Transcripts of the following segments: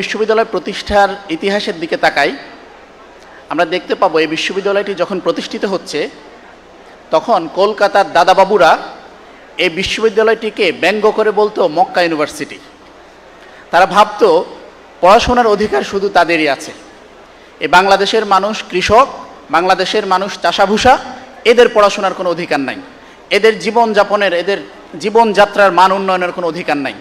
বিশ্ববিদ্যালয় প্রতিষ্ঠার ইতিহাসের দিকে তাকাই, আমরা দেখতে পাবো এই বিশ্ববিদ্যালয়টি যখন প্রতিষ্ঠিত হচ্ছে তখন কলকাতার দাদাবাবুরা এই বিশ্ববিদ্যালয়টিকে ব্যঙ্গ করে বলতো মক্কা ইউনিভার্সিটি। তারা ভাবতো পড়াশোনার অধিকার শুধু তাদেরই আছে। এই বাংলাদেশের মানুষ কৃষক, বাংলাদেশের মানুষ চাষাভূষা, এদের পড়াশোনার কোনো অধিকার নাই, এদের জীবনযাপনের, এদের জীবনযাত্রার মান উন্নয়নের কোনো অধিকার নাই।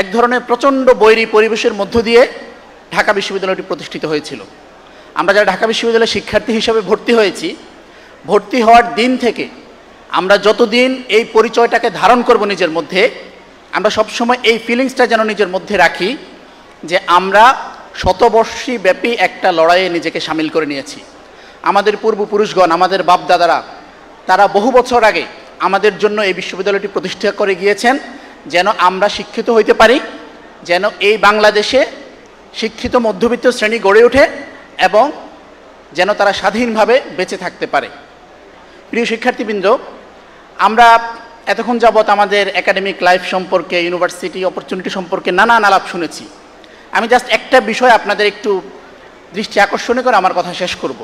এক ধরনের প্রচণ্ড বৈরী পরিবেশের মধ্য দিয়ে ঢাকা বিশ্ববিদ্যালয়টি প্রতিষ্ঠিত হয়েছিল। আমরা যারা ঢাকা বিশ্ববিদ্যালয়ের শিক্ষার্থী হিসাবে ভর্তি হয়েছি, ভর্তি হওয়ার দিন থেকে আমরা যতদিন এই পরিচয়টাকে ধারণ করব নিজের মধ্যে, আমরা সবসময় এই ফিলিংসটা যেন নিজের মধ্যে রাখি যে আমরা শতবর্ষী ব্যাপী একটা লড়াইয়ে নিজেকে সামিল করে নিয়েছি। আমাদের পূর্বপুরুষগণ, আমাদের বাপদাদারা, তারা বহু বছর আগে আমাদের জন্য এই বিশ্ববিদ্যালয়টি প্রতিষ্ঠা করে গিয়েছেন যেন আমরা শিক্ষিত হইতে পারি, যেন এই বাংলাদেশে শিক্ষিত মধ্যবিত্ত শ্রেণী গড়ে ওঠে এবং যেন তারা স্বাধীনভাবে বেঁচে থাকতে পারে। প্রিয় শিক্ষার্থীবৃন্দ, আমরা এতক্ষণ যাবৎ আমাদের একাডেমিক লাইফ সম্পর্কে, ইউনিভার্সিটি অপরচুনিটি সম্পর্কে নানান আলাপ শুনেছি। আমি জাস্ট একটা বিষয় আপনাদের একটু দৃষ্টি আকর্ষণীয় করে আমার কথা শেষ করব।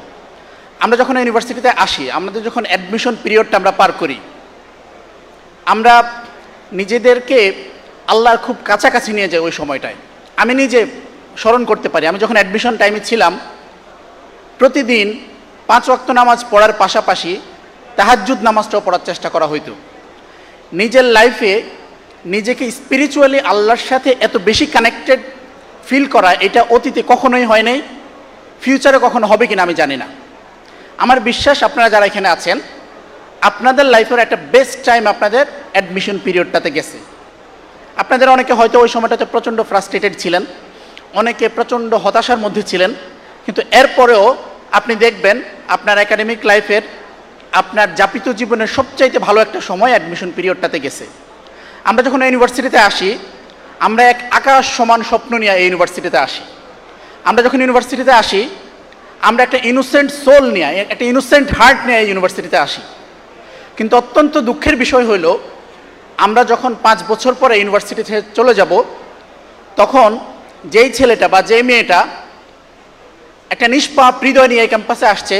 আমরা যখন ইউনিভার্সিটিতে আসি, আমাদের যখন অ্যাডমিশন পিরিয়ডটা আমরা পার করি, আমরা নিজেদেরকে আল্লাহর খুব কাছাকাছি নিয়ে যাই ওই সময়টায়। আমি নিজে স্মরণ করতে পারি, আমি যখন অ্যাডমিশন টাইমে ছিলাম, প্রতিদিন 5 ওয়াক্ত নামাজ পড়ার পাশাপাশি তাহাজ্জুদ নামাজটাও পড়ার চেষ্টা করা হইতো। নিজের লাইফে নিজেকে স্পিরিচুয়ালি আল্লাহর সাথে এত বেশি কানেক্টেড ফিল করা, এটা অতীতে কখনোই হয় নাই, ফিউচারে কখনো হবে কিনা আমি জানি না। আমার বিশ্বাস আপনারা যারা এখানে আছেন, আপনাদের লাইফের একটা বেস্ট টাইম আপনাদের অ্যাডমিশন পিরিয়ডটাতে গেছে। আপনাদের অনেকে হয়তো ওই সময়টাতে প্রচণ্ড ফ্রাস্ট্রেটেড ছিলেন, অনেকে প্রচণ্ড হতাশার মধ্যে ছিলেন, কিন্তু এরপরেও আপনি দেখবেন আপনার একাডেমিক লাইফের, আপনার যাপিত জীবনের সবচাইতে ভালো একটা সময় অ্যাডমিশন পিরিয়ডটাতে গেছে। আমরা যখন ইউনিভার্সিটিতে আসি, আমরা এক আকাশ সমান স্বপ্ন নিয়ে এই ইউনিভার্সিটিতে আসি। আমরা যখন ইউনিভার্সিটিতে আসি, আমরা একটা ইনোসেন্ট সোল নিয়ে, একটা ইনোসেন্ট হার্ট নিয়ে এই ইউনিভার্সিটিতে আসি। কিন্তু অত্যন্ত দুঃখের বিষয় হইল, আমরা যখন 5 বছর পরে ইউনিভার্সিটিতে চলে যাব, তখন যেই ছেলেটা বা যেই মেয়েটা একটা নিষ্পাপ হৃদয় নিয়ে এই ক্যাম্পাসে আসছে,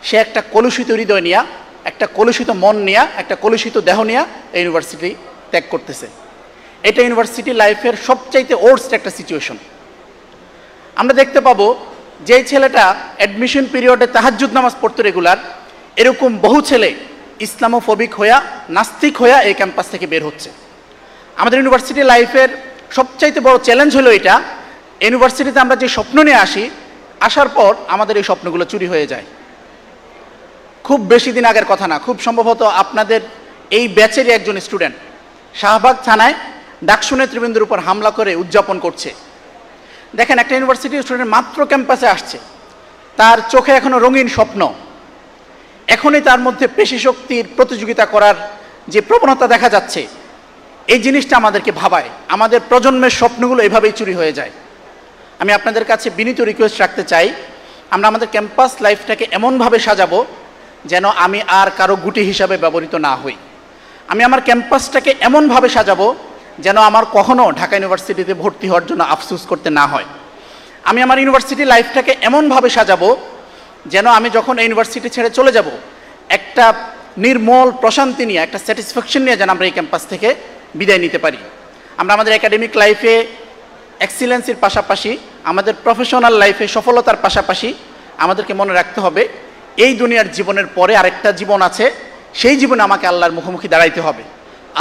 সে একটা কলুষিত হৃদয় নিয়ে, একটা কলুষিত মন নিয়ে, একটা কলুষিত দেহ নিয়ে এই ইউনিভার্সিটি ত্যাগ করতেছে। এটা ইউনিভার্সিটি লাইফের সবচাইতে ওর্স্ট একটা সিচুয়েশন। আমরা দেখতে পাবো যেই ছেলেটা অ্যাডমিশন পিরিয়ডে তাহাজ্জুদ নামাজ পড়তো রেগুলার, এরকম বহু ছেলে ইসলামোফোবিক হইয়া, নাস্তিক হইয়া এই ক্যাম্পাস থেকে বের হচ্ছে। আমাদের ইউনিভার্সিটি লাইফের সবচাইতে বড় চ্যালেঞ্জ হলো এটা, ইউনিভার্সিটিতে আমরা যে স্বপ্ন নিয়ে আসি, আসার পর আমাদের এই স্বপ্নগুলো চুরি হয়ে যায়। খুব বেশি দিন আগের কথা না, খুব সম্ভবত আপনাদের এই ব্যাচেরই একজন স্টুডেন্ট শাহবাগ থানায় ডাকসু নেতৃবৃন্দের উপর হামলা করে উদযাপন করছে। দেখেন, একটা ইউনিভার্সিটির স্টুডেন্ট মাত্র ক্যাম্পাসে আসছে, তার চোখে এখনো রঙিন স্বপ্ন, এখনই তার মধ্যে পেশি শক্তির প্রতিযোগিতা করার যে প্রবণতা দেখা যাচ্ছে, এই জিনিসটা আমাদেরকে ভাবায়। আমাদের প্রজন্মের স্বপ্নগুলো এভাবেই চুরি হয়ে যায়। আমি আপনাদের কাছে বিনীত রিকোয়েস্ট রাখতে চাই, আমরা আমাদের ক্যাম্পাস লাইফটাকে এমনভাবে সাজাবো যেন আমি আর কারো গুটি হিসাবে ব্যবহৃত না হই। আমি আমার ক্যাম্পাসটাকে এমনভাবে সাজাবো যেন আমার কখনো ঢাকা ইউনিভার্সিটিতে ভর্তি হওয়ার জন্য আফসোস করতে না হয়। আমি আমার ইউনিভার্সিটি লাইফটাকে এমনভাবে সাজাবো যেন আমি যখন ইউনিভার্সিটি ছেড়ে চলে যাব, একটা নির্মল প্রশান্তি নিয়ে, একটা স্যাটিসফ্যাকশন নিয়ে যেন আমরা এই ক্যাম্পাস থেকে বিদায় নিতে পারি। আমরা আমাদের একাডেমিক লাইফে এক্সিলেন্সির পাশাপাশি, আমাদের প্রফেশনাল লাইফে সফলতার পাশাপাশি আমাদেরকে মনে রাখতে হবে এই দুনিয়ার জীবনের পরে আরেকটা জীবন আছে। সেই জীবনে আমাকে আল্লাহর মুখোমুখি দাঁড়াইতে হবে,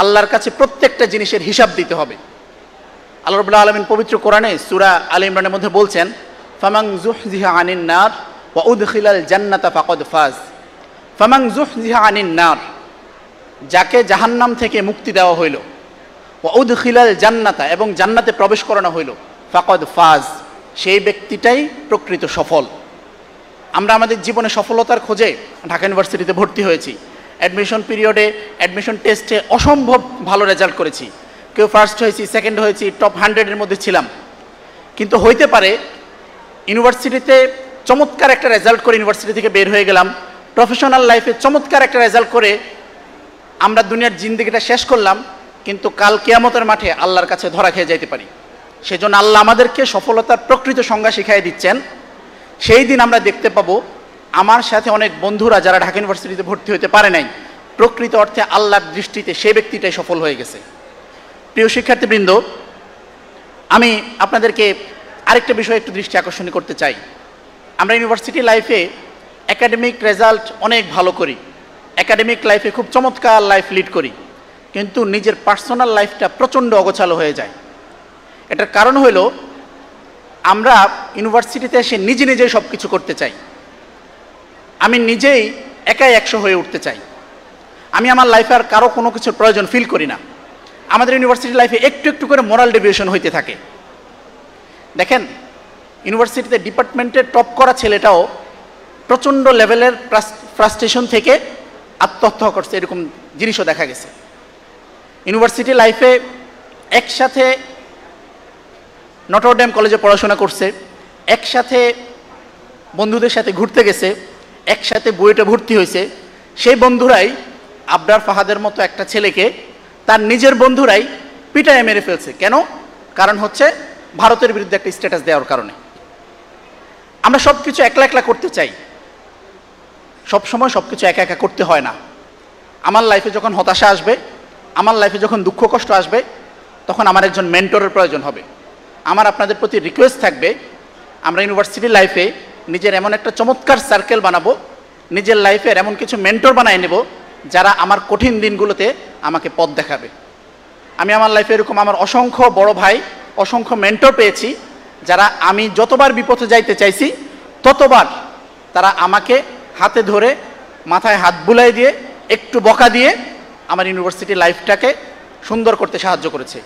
আল্লাহর কাছে প্রত্যেকটা জিনিসের হিসাব দিতে হবে। আল্লাহ রাব্বুল আলামিন পবিত্র কোরআনে সূরা আলে ইমরানের মধ্যে বলছেন, ফামান যুহজিহা আনিন নার ওয়া উদখিলাল জান্নাতা ফাকাদ ফাজ। ফামান যুহজিহা আনিন নার, যাকে জাহান্নাম থেকে মুক্তি দেওয়া হইল, ওয়া উদখিলাল জান্নাতা, এবং জান্নাতে প্রবেশ করানো হইল, ফাকাদ ফাজ, সেই ব্যক্তিটাই প্রকৃত সফল। আমরা আমাদের জীবনে সফলতার খোঁজে ঢাকা ইউনিভার্সিটিতে ভর্তি হয়েছি। অ্যাডমিশন পিরিয়ডে, অ্যাডমিশন টেস্টে অসম্ভব ভালো রেজাল্ট করেছি, কেউ ফার্স্ট হয়েছি, সেকেন্ড হয়েছি, টপ 100-এর মধ্যে ছিলাম। কিন্তু হইতে পারে ইউনিভার্সিটিতে চমৎকার একটা রেজাল্ট করে ইউনিভার্সিটি থেকে বের হয়ে গেলাম, প্রফেশনাল লাইফে চমৎকার একটা রেজাল্ট করে আমরা দুনিয়ার জিন্দেগিটা শেষ করলাম, কিন্তু কাল কিয়ামতের মাঠে আল্লাহর কাছে ধরা খেয়ে যাইতে পারি। সেজন্য আল্লাহ আমাদেরকে সফলতার প্রকৃত সংজ্ঞা শিখিয়ে দিচ্ছেন। সেই দিন আমরা দেখতে পাবো আমার সাথে অনেক বন্ধুরা যারা ঢাকা ইউনিভার্সিটিতে ভর্তি হতে পারে নাই, প্রকৃত অর্থে আল্লাহর দৃষ্টিতে সেই ব্যক্তিটাই সফল হয়ে গেছে। প্রিয় শিক্ষার্থীবৃন্দ, আমি আপনাদেরকে আরেকটা বিষয়ে একটু দৃষ্টি আকর্ষণ করতে চাই। আমরা ইউনিভার্সিটি লাইফে একাডেমিক রেজাল্ট অনেক ভালো করি, একাডেমিক লাইফে খুব চমৎকার লাইফ লিড করি, কিন্তু নিজের পার্সোনাল লাইফটা প্রচণ্ড অগোছালো হয়ে যায়। এটার কারণ হলো আমরা ইউনিভার্সিটিতে এসে নিজে নিজেই সব কিছু করতে চাই। আমি নিজেই একাই 100 হয়ে উঠতে চাই। আমি আমার লাইফে আর কারো কোনো কিছুর প্রয়োজন ফিল করি না। আমাদের ইউনিভার্সিটি লাইফে একটু একটু করে মোরাল ডেভিয়েশন হইতে থাকে। দেখেন, ইউনিভার্সিটিতে ডিপার্টমেন্টের টপ করা ছেলেটাও প্রচণ্ড লেভেলের ফ্রাস্ট্রেশন থেকে আত্মহত্যা করছে, এরকম জিনিসও দেখা গেছে। ইউনিভার্সিটি লাইফে একসাথে নটরডেম কলেজে পড়াশোনা করছে, একসাথে বন্ধুদের সাথে ঘুরতে গেছে, একসাথে বুয়েটে ভর্তি হয়েছে, সেই বন্ধুরাই আবরার ফাহাদের মতো একটা ছেলেকে তার নিজের বন্ধুরাই পিটায়ে মেরে ফেলছে। কেন? কারণ হচ্ছে ভারতের বিরুদ্ধে একটা স্ট্যাটাস দেওয়ার কারণে। আমরা সব কিছু একলা একলা করতে চাই, সব সময় সব কিছু একা একা করতে হয় না। আমার লাইফে যখন হতাশা আসবে, আমার লাইফে যখন দুঃখ কষ্ট আসবে, তখন আমার একজন মেন্টরের প্রয়োজন হবে। আমার আপনাদের প্রতি রিকোয়েস্ট থাকবে, আমরা ইউনিভার্সিটি লাইফে নিজের এমন একটা চমৎকার সার্কেল বানাবো, নিজের লাইফের এমন কিছু মেন্টর বানায় নেব যারা আমার কঠিন দিনগুলোতে আমাকে পথ দেখাবে। আমি আমার লাইফে এরকম আমার অসংখ্য বড় ভাই, অসংখ্য মেন্টর পেয়েছি, যারা আমি যতবার বিপথে যাইতে চাইছি ততবার তারা আমাকে হাতে ধরে মাথায় হাত বুলাই দিয়ে একটু বকা দিয়ে আমার ইউনিভার্সিটি লাইফটাকে সুন্দর করতে সাহায্য করেছে।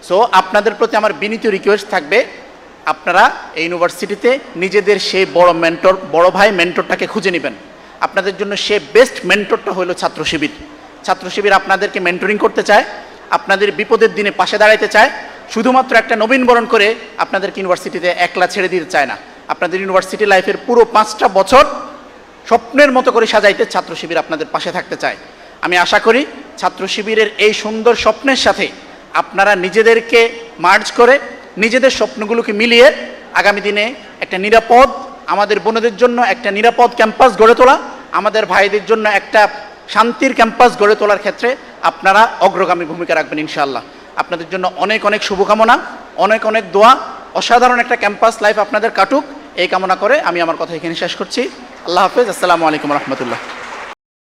সো আপনাদের প্রতি আমার বিনীত রিকোয়েস্ট থাকবে, আপনারা এই ইউনিভার্সিটিতে নিজেদের সেই বড় মেন্টর, বড় ভাই মেন্টরটাকে খুঁজে নেবেন। আপনাদের জন্য সে বেস্ট মেন্টরটা হলো ছাত্র শিবির। ছাত্র শিবির আপনাদেরকে মেন্টরিং করতে চায়, আপনাদের বিপদের দিনে পাশে দাঁড়াইতে চায়, শুধুমাত্র একটা নবীনবরণ করে আপনাদেরকে ইউনিভার্সিটিতে একলা ছেড়ে দিতে চায় না। আপনাদের ইউনিভার্সিটি লাইফের পুরো 5টা বছর স্বপ্নের মতো করে সাজাইতে ছাত্র শিবির আপনাদের পাশে থাকতে চায়। আমি আশা করি ছাত্র শিবিরের এই সুন্দর স্বপ্নের সাথে আপনারা নিজেদেরকে মার্জ করে নিজেদের স্বপ্নগুলোকে মিলিয়ে আগামী দিনে একটা নিরাপদ, আমাদের বোনদের জন্য একটা নিরাপদ ক্যাম্পাস গড়ে তোলা, আমাদের ভাইদের জন্য একটা শান্তির ক্যাম্পাস গড়ে তোলার ক্ষেত্রে আপনারা অগ্রগামী ভূমিকা রাখবেন ইনশাআল্লাহ। আপনাদের জন্য অনেক অনেক শুভকামনা, অনেক অনেক দোয়া। অসাধারণ একটা ক্যাম্পাস লাইফ আপনাদের কাটুক, এই কামনা করে আমি আমার কথা এখানে শেষ করছি। আল্লাহ হাফেজ। আসসালামু আলাইকুম রহমতুল্লাহ।